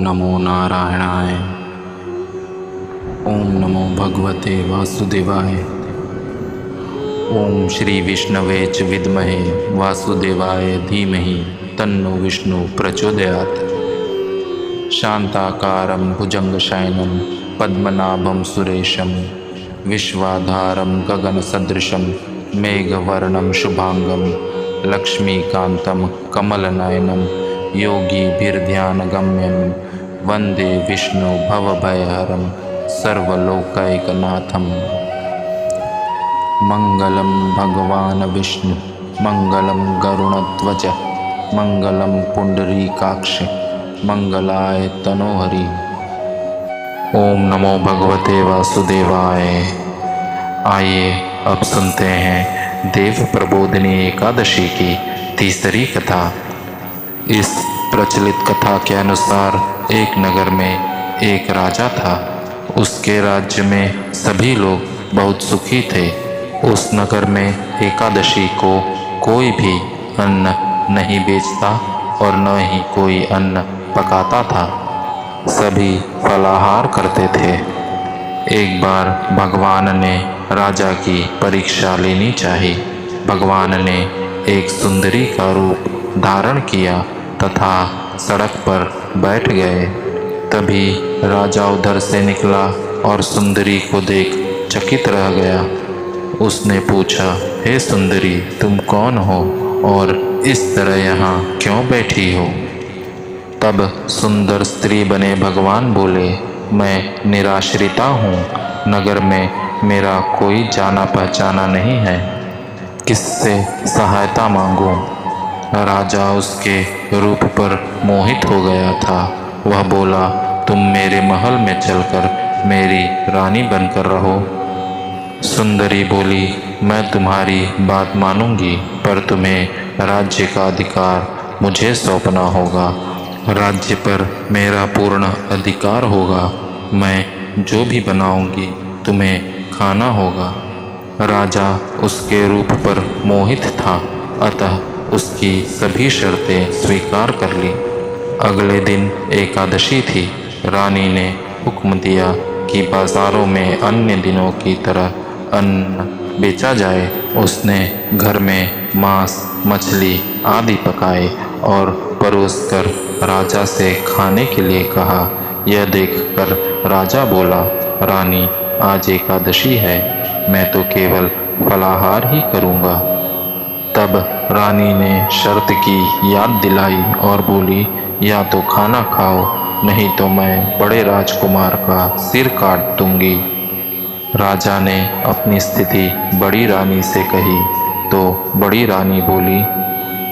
नमो नारायणाय। ओम नमो भगवते वासुदेवाय। ओम श्री विष्णवे च विद्महे वासुदेवाय धीमहि तन्नो विष्णु प्रचोदयात्। शांताकारं भुजंगशयनं पद्मनाभं सुरेशं विश्वाधारं गगनसदृशं मेघवर्णं शुभांगं लक्ष्मीकान्तं कमलनयनं योगिभिर्ध्यानगम्यं वन्दे विष्णु भवभयहरं सर्वलोकैकनाथं। मंगलं भगवान् विष्णु मंगलं गरुड़ध्वज मंगलं पुंडरीकाक्ष मंगलाय तनोहरि। ओम नमो भगवते वासुदेवाय। आइए अब सुनते हैं देव प्रबोधिनी एकादशी की तीसरी कथा। इस प्रचलित कथा के अनुसार एक नगर में एक राजा था। उसके राज्य में सभी लोग बहुत सुखी थे। उस नगर में एकादशी को कोई भी अन्न नहीं बेचता और न ही कोई अन्न पकाता था। सभी फलाहार करते थे। एक बार भगवान ने राजा की परीक्षा लेनी चाहिए। भगवान ने एक सुंदरी का रूप धारण किया तथा सड़क पर बैठ गए। तभी राजा उधर से निकला और सुंदरी को देख चकित रह गया। उसने पूछा, हे सुंदरी, तुम कौन हो और इस तरह यहाँ क्यों बैठी हो? तब सुंदर स्त्री बने भगवान बोले, मैं निराश्रिता हूँ। नगर में मेरा कोई जाना पहचाना नहीं है। किससे सहायता मांगूं? राजा उसके रूप पर मोहित हो गया था। वह बोला, तुम मेरे महल में चलकर मेरी रानी बनकर रहो। सुंदरी बोली, मैं तुम्हारी बात मानूंगी, पर तुम्हें राज्य का अधिकार मुझे सौंपना होगा। राज्य पर मेरा पूर्ण अधिकार होगा। मैं जो भी बनाऊंगी तुम्हें खाना होगा। राजा उसके रूप पर मोहित था, अतः उसकी सभी शर्तें स्वीकार कर ली। अगले दिन एकादशी थी। रानी ने हुक्म दिया कि बाजारों में अन्य दिनों की तरह अन्न बेचा जाए। उसने घर में मांस, मछली आदि पकाए और परोसकर राजा से खाने के लिए कहा। यह देखकर राजा बोला, रानी, आज एकादशी है, मैं तो केवल फलाहार ही करूँगा। तब रानी ने शर्त की याद दिलाई और बोली, या तो खाना खाओ, नहीं तो मैं बड़े राजकुमार का सिर काट दूंगी। राजा ने अपनी स्थिति बड़ी रानी से कही तो बड़ी रानी बोली,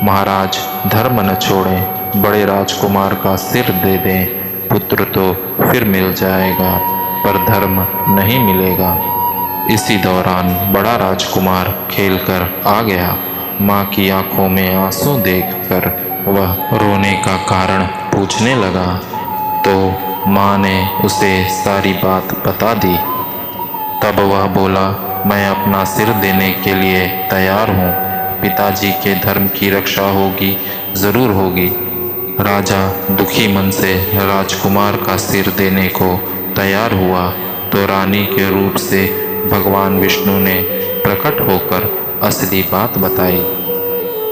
महाराज, धर्म न छोड़ें, बड़े राजकुमार का सिर दे दें। पुत्र तो फिर मिल जाएगा, पर धर्म नहीं मिलेगा। इसी दौरान बड़ा राजकुमार खेलकर आ गया। माँ की आंखों में आंसू देखकर वह रोने का कारण पूछने लगा, तो माँ ने उसे सारी बात बता दी। तब वह बोला, मैं अपना सिर देने के लिए तैयार हूँ। पिताजी के धर्म की रक्षा होगी, ज़रूर होगी। राजा दुखी मन से राजकुमार का सिर देने को तैयार हुआ तो रानी के रूप से भगवान विष्णु ने प्रकट होकर असली बात बताई।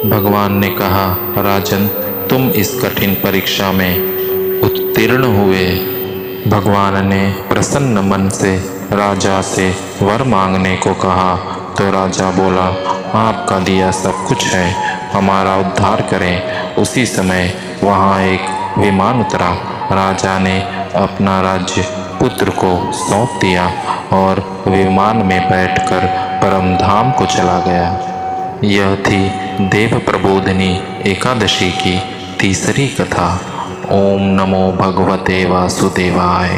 भगवान ने कहा, राजन, तुम इस कठिन परीक्षा में उत्तीर्ण हुए। भगवान ने प्रसन्न मन से राजा से वर मांगने को कहा तो राजा बोला, आपका दिया सब कुछ है, हमारा उद्धार करें। उसी समय वहाँ एक विमान उतरा। राजा ने अपना राज्य पुत्र को सौंप दिया और विमान में बैठकर परम धाम को चला गया। यह थी देव प्रबोधिनी एकादशी की तीसरी कथा। ओम नमो भगवते वासुदेवाय।